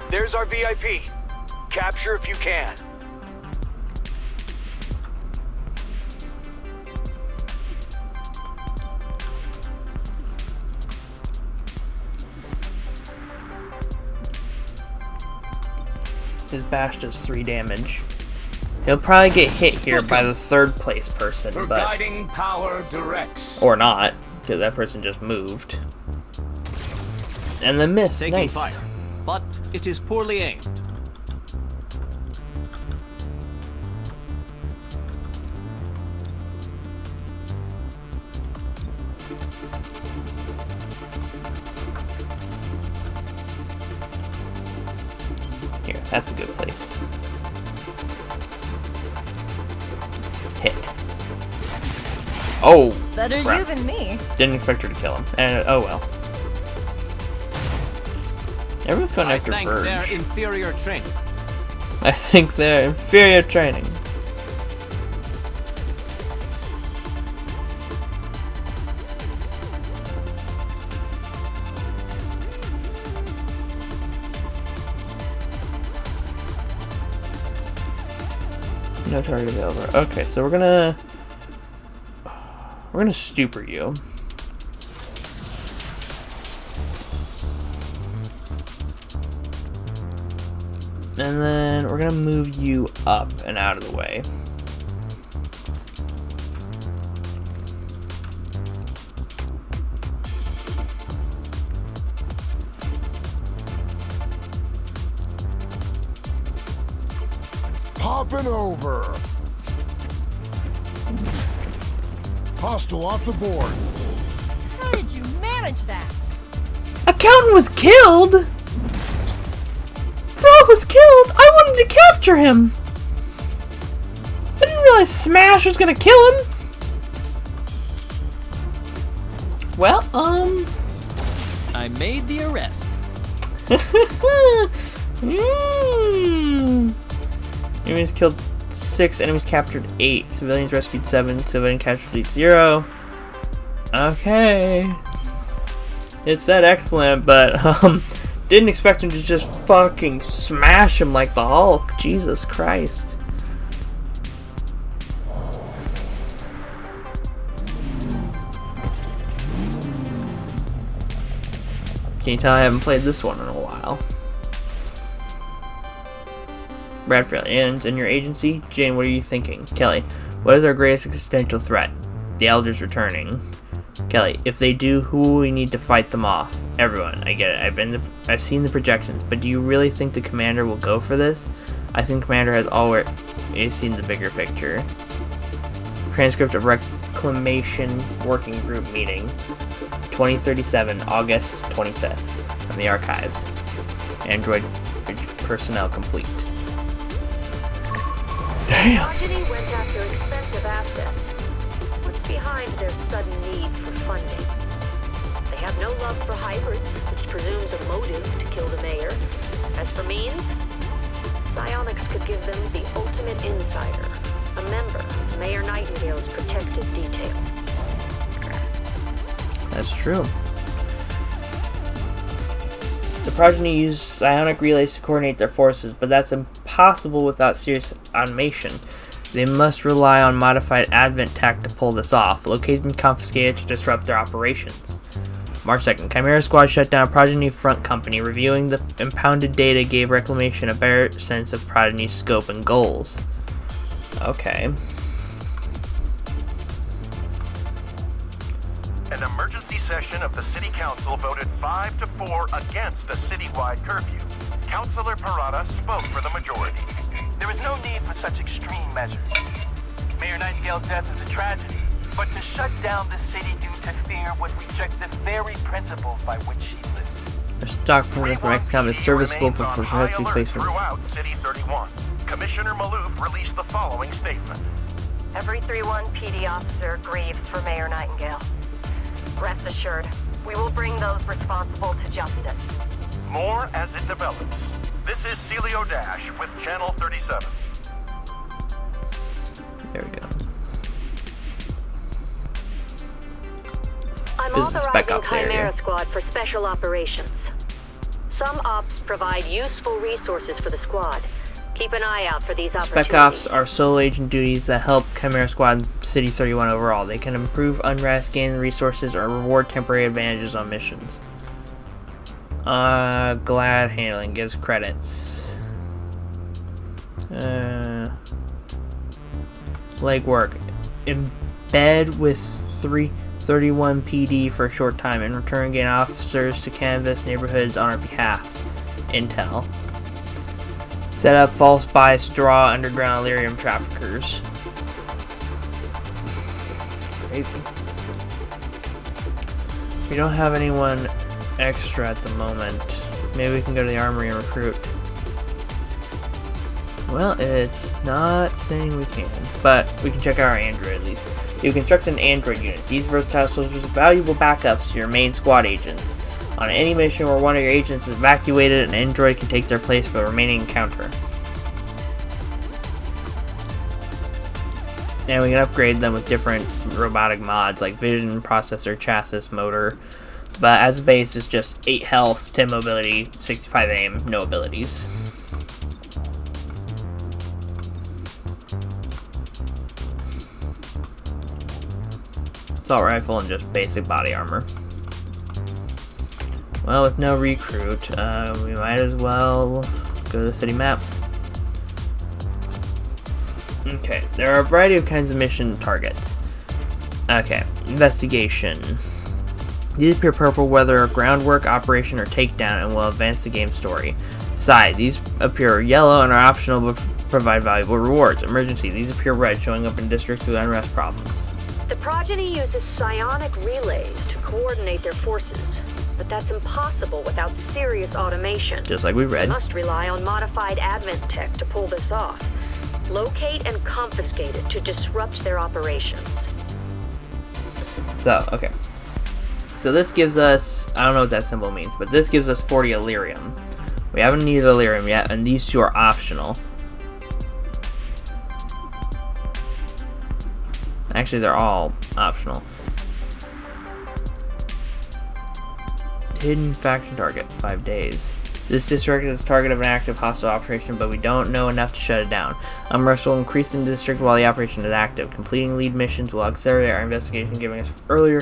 There's our VIP. Capture if you can. His bash does 3 damage. He'll probably get hit here by the 3rd place person, Her but guiding power directs. or not, because that person just moved. And then miss. Taking Nice. fire, but it is poorly aimed. That's a good place. Hit. Oh! Better crap. you than me. Didn't expect her to kill him. And oh well. Everyone's going after I think Verge. they're inferior training. I think they're inferior training. No target available. Okay, so we're gonna stupor you. And then we're gonna move you up and out of the way. Popping over. Hostile off the board. How did you manage that? Accountant was killed! Frog was killed! I wanted to capture him! I didn't realize Smash was gonna kill him! Well, I made the arrest. Enemies killed 6, enemies captured 8, civilians rescued 7, civilian casualties 0. Okay. It said excellent, but didn't expect him to just fucking smash him like the Hulk. Jesus Christ. Can you tell I haven't played this one in a while? Bradfield, and in your agency? Jane, what are you thinking? Kelly, what is our greatest existential threat? The Elders returning. Kelly, if they do, who will we need to fight them off? Everyone, I get it. I've seen the projections, but do you really think the commander will go for this? I think commander has already seen the bigger picture. Transcript of Reclamation Working Group meeting, 2037, August 25th, from the archives. Android personnel complete. Damn. Progeny went after expensive assets. What's behind their sudden need for funding? They have no love for hybrids, which presumes a motive to kill the mayor. As for means, psionics could give them the ultimate insider, a member of Mayor Nightingale's protective detail. That's true. The progeny use psionic relays to coordinate their forces, but that's impossible without serious automation. They must rely on modified advent tech to pull this off, located and confiscated to disrupt their operations. March 2nd, Chimera Squad shut down a progeny front company. Reviewing the impounded data gave Reclamation a better sense of progeny's scope and goals. Okay. An emergency session of the City Council voted 5-4 against a citywide curfew. Councilor Parada spoke for the majority. There is no need for such extreme measures. Mayor Nightingale's death is a tragedy, but to shut down the city due to fear would reject the very principles by which she lives. Our stock program from XCOM is serviceable but for health replacement. Throughout City 31, Commissioner Maloof released the following statement. Every 3-1 PD officer grieves for Mayor Nightingale. Rest assured, we will bring those responsible to justice. More as it develops. This is Celio Dash with Channel 37. There we go. I'm This is the Spec authorizing Ops Chimera area. Squad for special operations. Some ops provide useful resources for the squad. Keep an eye out for these opportunities. Spec Ops are solo agent duties that help Chimera Squad and City 31 overall. They can improve unrest, gain resources, or reward temporary advantages on missions. Glad handling gives credits. Legwork. Embed with 331 PD for a short time. In return, gain officers to canvass neighborhoods on our behalf. Intel. Set up false buys to draw underground Illyrium traffickers. Crazy. We don't have anyone extra at the moment. Maybe we can go to the armory and recruit. Well, it's not saying we can, but we can check out our android at least. You construct an android unit. These versatile soldiers are valuable backups to your main squad agents. On any mission where one of your agents is evacuated, an android can take their place for the remaining encounter. And we can upgrade them with different robotic mods like vision, processor, chassis, motor. But as a base, it's just 8 health, 10 mobility, 65 aim, no abilities. Assault rifle and just basic body armor. Well, with no recruit, we might as well go to the city map. Okay, there are a variety of kinds of mission targets. Okay, investigation. These appear purple whether a groundwork, operation, or takedown and will advance the game story. Side, these appear yellow and are optional but provide valuable rewards. Emergency, these appear red, showing up in districts with unrest problems. The progeny uses psionic relays to coordinate their forces, but that's impossible without serious automation. Just like we read. They must rely on modified admin tech to pull this off. Locate and confiscate it to disrupt their operations. So, okay. So this gives us, I don't know what that symbol means, but this gives us 40 Illyrium. We haven't needed Illyrium yet, and these two are optional. Actually, they're all optional. Hidden faction target, 5 days. This district is the target of an active hostile operation, but we don't know enough to shut it down. Unrest will increase in the district while the operation is active. Completing lead missions will accelerate our investigation, giving us earlier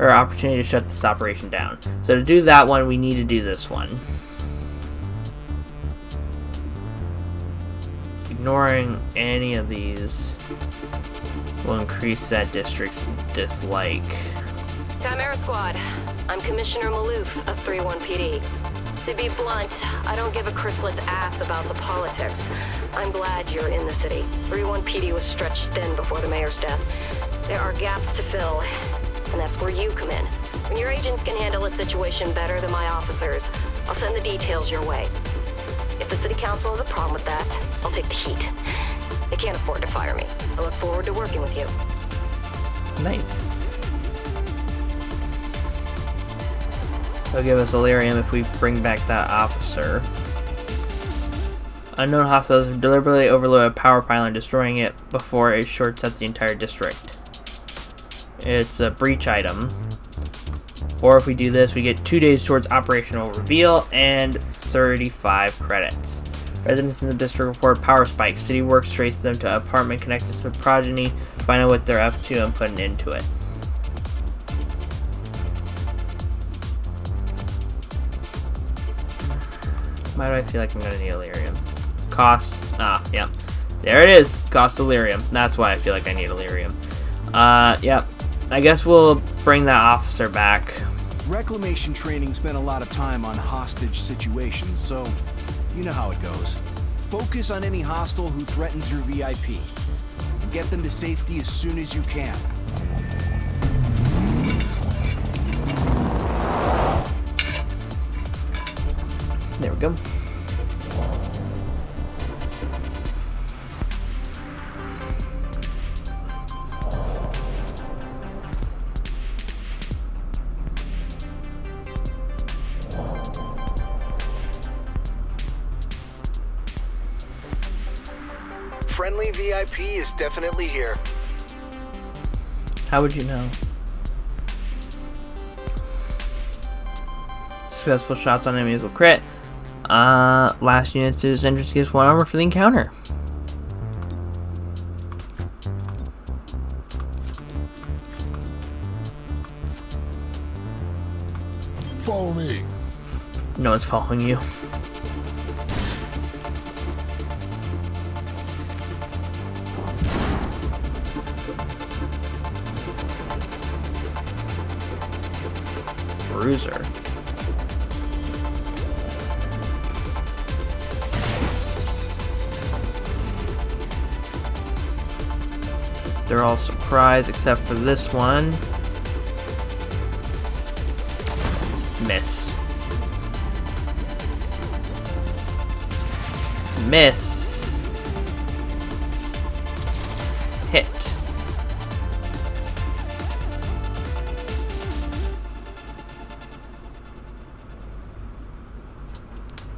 opportunity to shut this operation down. So to do that one, we need to do this one. Ignoring any of these will increase that district's dislike. Chimera Squad, I'm Commissioner Maloof of 3-1 PD. To be blunt, I don't give a chrysalis ass about the politics. I'm glad you're in the city. 3-1 PD was stretched thin before the mayor's death. There are gaps to fill, and that's where you come in. When your agents can handle a situation better than my officers, I'll send the details your way. If the city council has a problem with that, I'll take the heat. They can't afford to fire me. I look forward to working with you. Nice. They'll give us Illyrium if we bring back that officer. Unknown hostiles have deliberately overloaded a power pylon, destroying it before it shorts out the entire district. It's a breach item. Or if we do this, we get 2 days towards operational reveal and 35 credits. Residents in the district report power spikes. City works trace them to an apartment connected to the progeny, find out what they're up to and put an end to it. Why do I feel like I'm gonna need Illyrium? Cost, yeah. There it is, cost Illyrium. That's why I feel like I need Illyrium. Yeah. I guess we'll bring that officer back. Reclamation training spent a lot of time on hostage situations, so you know how it goes. Focus on any hostile who threatens your VIP. And get them to safety as soon as you can. There we go. Friendly VIP is definitely here. How would you know? Successful shots on enemies will crit. Last unit to his entrance gives 1 armor for the encounter. Follow me. No one's following you. Bruiser. They're all surprised except for this one. Miss. Miss.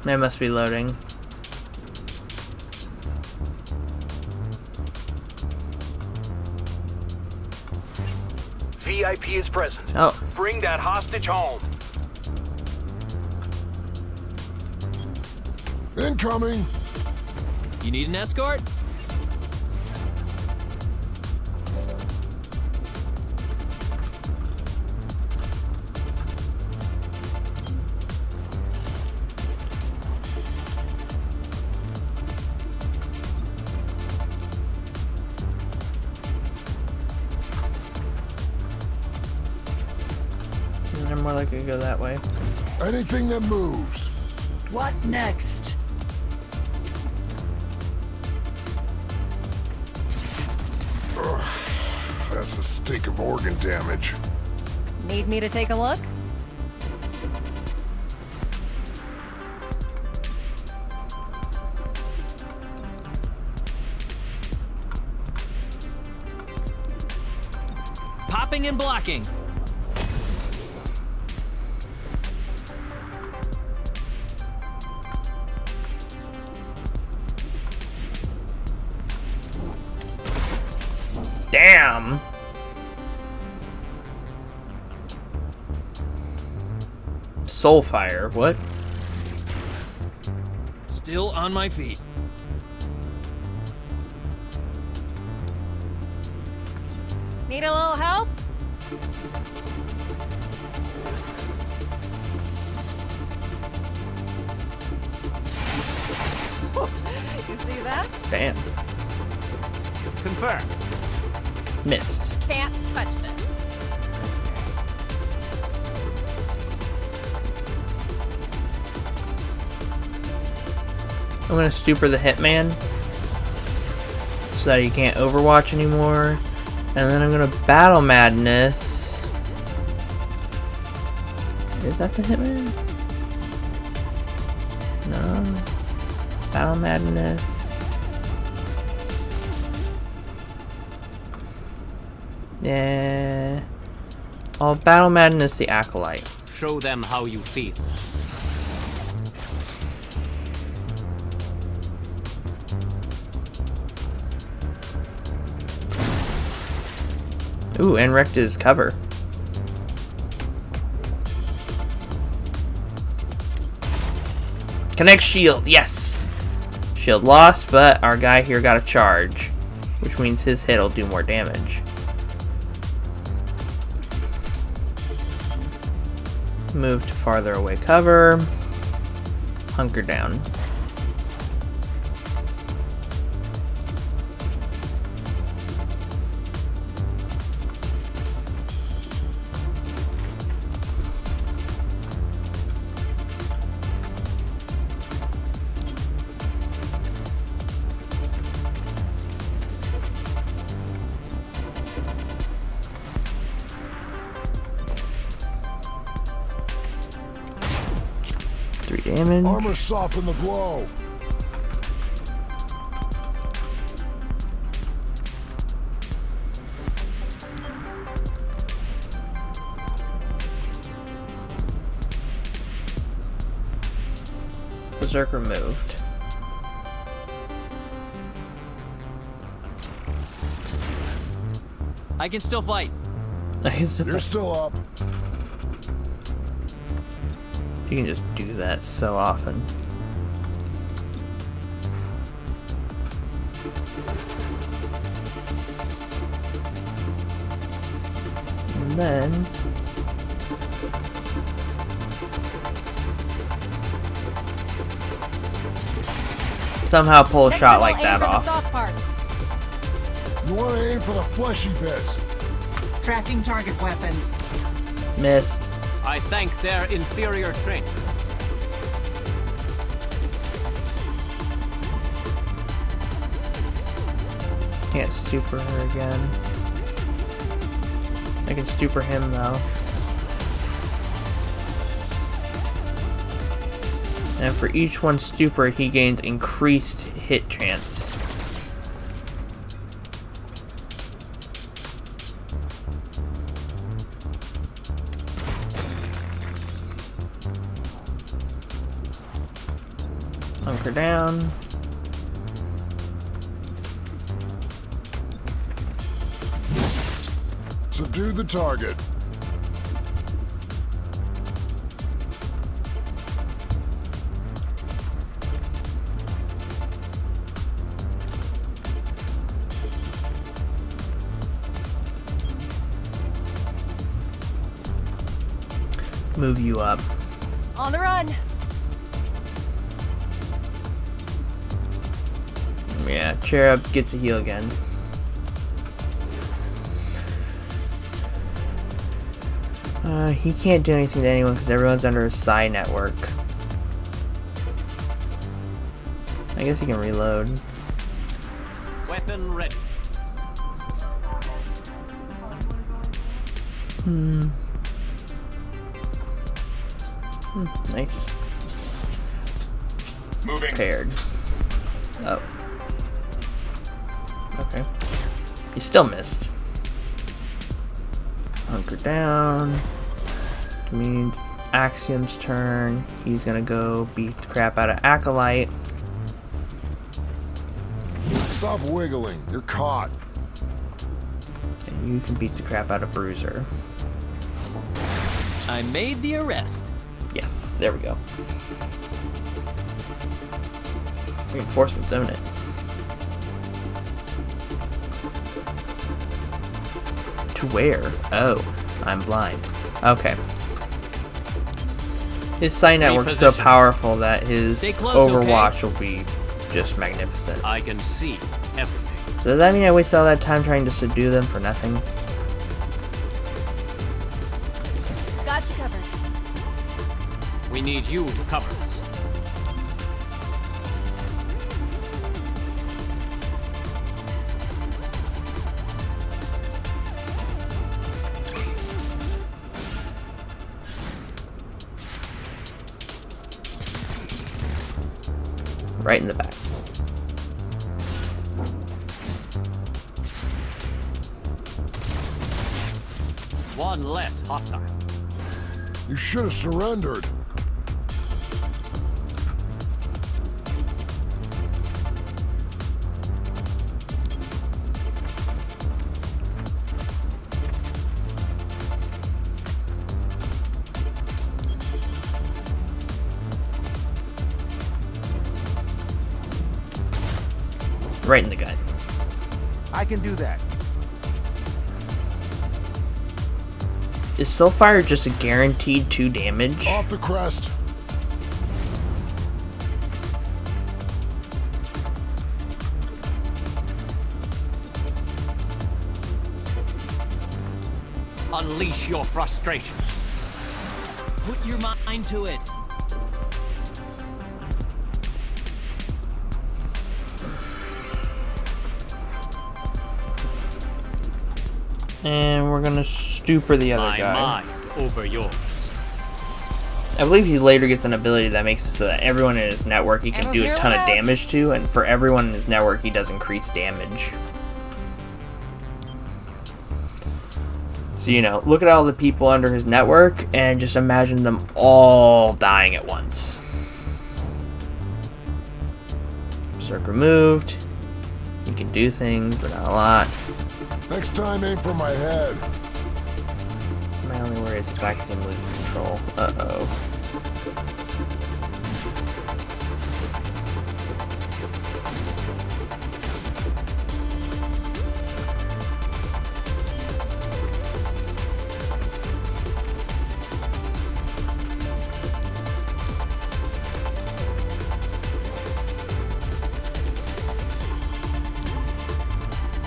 They must be loading. VIP is present. Oh. Bring that hostage home. Incoming. You need an escort? They're more likely to go that way. Anything that moves. What next? Ugh, that's the stink of organ damage. Need me to take a look? Popping and blocking. Damn! Soulfire, what? Still on my feet. Need a little help? You see that? Damn. Confirm. Missed. Can't touch this. I'm gonna stupor the hitman so that he can't overwatch anymore. And then I'm gonna battle madness. Is that the hitman? No. Battle madness. Yeah. I'll battle madness the acolyte. Show them how you feel. Ooh, and wrecked his cover. Connect shield, yes! Shield lost, but our guy here got a charge, which means his hit will do more damage. Move to farther away cover. Hunker down. Damage. Armor soften the blow. Berserk removed. I can still fight. You're still up. You can just do that so often. And then somehow pull a shot like that off. You want to aim for the fleshy bits. Tracking target weapon. Missed. I thank their inferior training. Can't stupor her again. I can stupor him though. And for each one stupor, he gains increased hit chance. Hunker down. Subdue the target. Move you up. On the run. Yeah, Cherub gets a heal again. He can't do anything to anyone because everyone's under a psi network. I guess he can reload. Weapon ready. Nice. Moving. Paired. Oh. Okay. He still missed. Hunker down. Means it's Axiom's turn. He's gonna go beat the crap out of Acolyte. Stop wiggling. You're caught. And you can beat the crap out of Bruiser. I made the arrest. Yes, there we go. Reinforcements, own it. To where? Oh, I'm blind. Okay. His psi network's so powerful that his Overwatch will be just magnificent. I can see everything. So does that mean I wasted all that time trying to subdue them for nothing? Got you covered. We need you to cover us. Right in the back. One less hostile. You should have surrendered. Right in the gut. I can do that. Is Soulfire just a guaranteed 2 damage? Off the crest. Unleash your frustration. Put your mind to it. And we're gonna stupor the other guy. My mind over yours. I believe he later gets an ability that makes it so that everyone in his network he can do a ton of damage to, and for everyone in his network he does increased damage. So, you know, look at all the people under his network and just imagine them all dying at once. Berserk removed. He can do things, but not a lot. Next time, aim for my head. My only worry is if Axiom loses control. Uh-oh.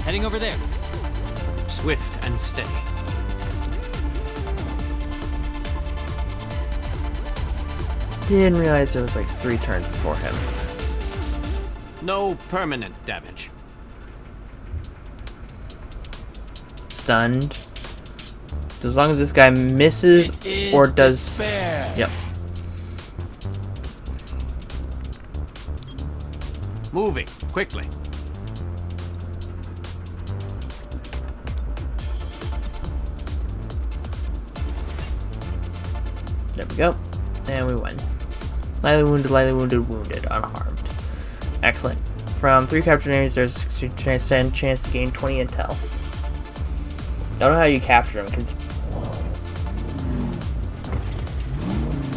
Heading over there. Swift and steady. Didn't realize there was like 3 turns before him. No permanent damage. Stunned. So as long as this guy misses or does... Despair. Yep. Moving quickly. There we go. And we win. Lightly wounded, wounded, unharmed. Excellent. From 3 captured enemies, there's a 60% chance to gain 20 intel. Don't know how you capture them, because...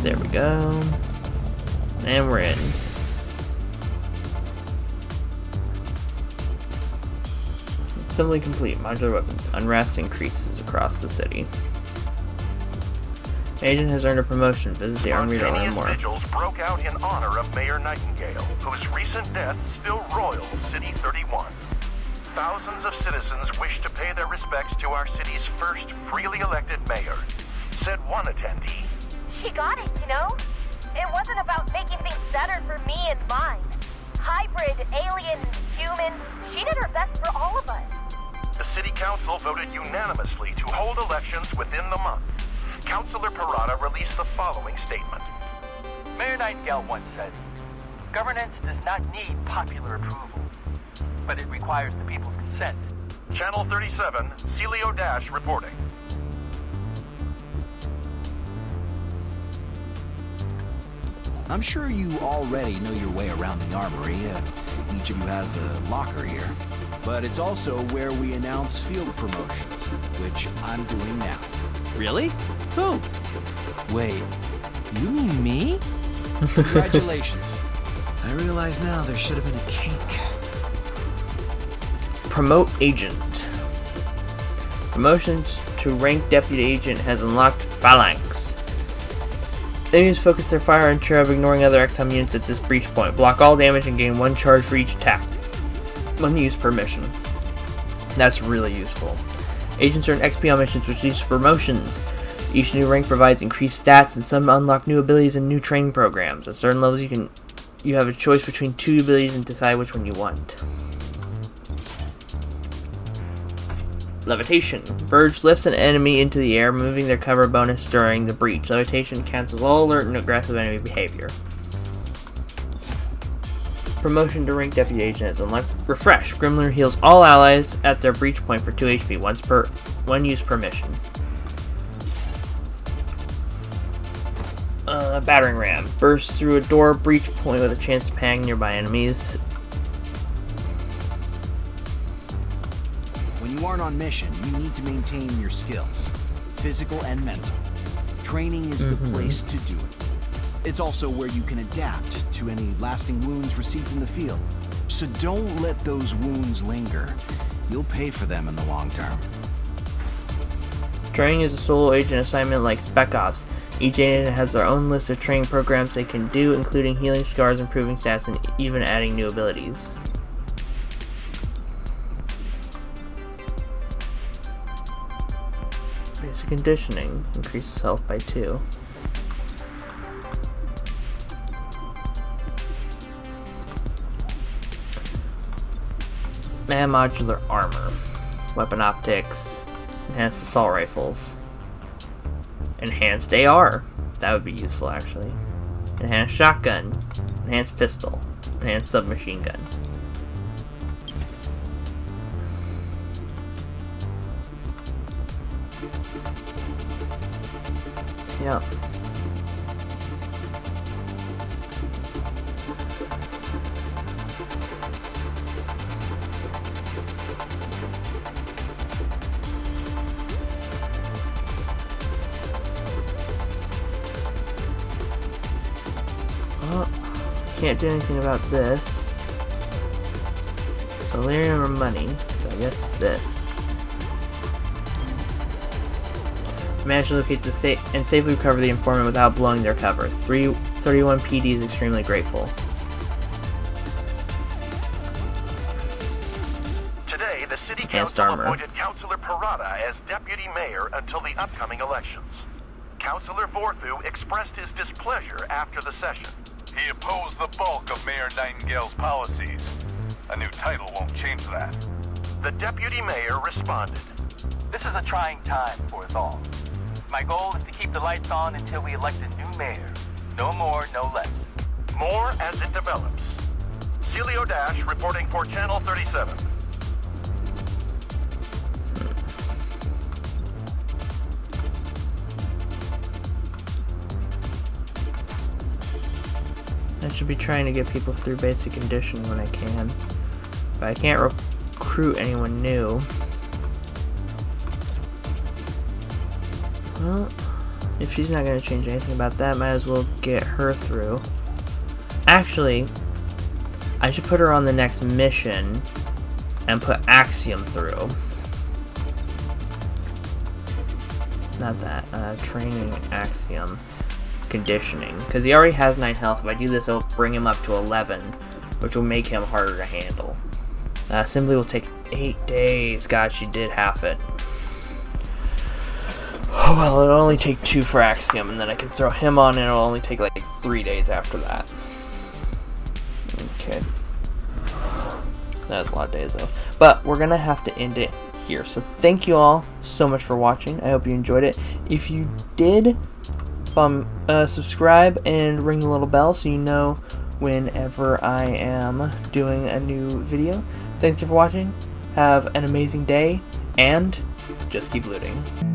There we go. And we're in. Assembly complete. Modular weapons. Unrest increases across the city. Agent has earned a promotion. Visit the army to learn more. Vigils broke out in honor of Mayor Nightingale, whose recent death still roils City 31. Thousands of citizens wish to pay their respects to our city's first freely elected mayor, said one attendee. She got it, you know? It wasn't about making things better for me and mine. Hybrid, alien, human, she did her best for all of us. The city council voted unanimously to hold elections within the month. Councilor Parada released the following statement. Mayor Nightingale once said, governance does not need popular approval, but it requires the people's consent. Channel 37, Celio Dash reporting. I'm sure you already know your way around the armory. Each of you has a locker here. But it's also where we announce field promotions, which I'm doing now. Really? Who? Wait, you mean me? Congratulations. I realize now there should have been a cake. Promote agent. Promotions to rank deputy agent has unlocked Phalanx. Enemies focus their fire on Cherub, ignoring other XCOM units at this breach point. Block all damage and gain 1 charge for each attack. 1 use per mission. That's really useful. Agents earn XP on missions which leads to promotions. Each new rank provides increased stats, and some unlock new abilities and new training programs. At certain levels you have a choice between 2 abilities and decide which one you want. Levitation. Verge lifts an enemy into the air, moving their cover bonus during the breach. Levitation cancels all alert and aggressive enemy behavior. Promotion to rank deputy agent is unlocked. Refresh. Gremlin heals all allies at their breach point for 2 HP, 1 use per mission. Battering ram. Bursts through a door breach point with a chance to pang nearby enemies. When you aren't on mission, you need to maintain your skills, physical and mental. Training is the place to do it. It's also where you can adapt to any lasting wounds received in the field. So don't let those wounds linger. You'll pay for them in the long term. Training is a solo agent assignment like Spec Ops. Each agent has their own list of training programs they can do, including healing scars, improving stats, and even adding new abilities. Basic conditioning increases health by 2. Man modular armor, weapon optics, enhanced assault rifles, enhanced AR, that would be useful actually, enhanced shotgun, enhanced pistol, enhanced submachine gun. Yep. Well, can't do anything about this. Solarium or money, so I guess this. Managed to locate the and safely recover the informant without blowing their cover. 31 PD is extremely grateful. Today, the city council appointed Councilor Parada as deputy mayor until the upcoming elections. Councilor Vorthu expressed his displeasure after the session. He opposed the bulk of Mayor Nightingale's policies. A new title won't change that. The deputy mayor responded. This is a trying time for us all. My goal is to keep the lights on until we elect a new mayor. No more, no less. More as it develops. Celio Dash reporting for Channel 37. I should be trying to get people through basic conditioning when I can. But I can't recruit anyone new. Well, if she's not going to change anything about that, might as well get her through. Actually, I should put her on the next mission and put Axiom through. Not that, training Axiom. Conditioning. Because he already has 9 health. If I do this, it'll bring him up to 11, which will make him harder to handle. Assembly will take 8 days. God, she did half it. Oh, well, it'll only take 2 for Axiom, and then I can throw him on, and it'll only take like 3 days after that. Okay. That's a lot of days, though. But we're gonna have to end it here. So thank you all so much for watching. I hope you enjoyed it. If you did, subscribe and ring the little bell so you know whenever I am doing a new video. Thanks for watching. Have an amazing day, and just keep looting.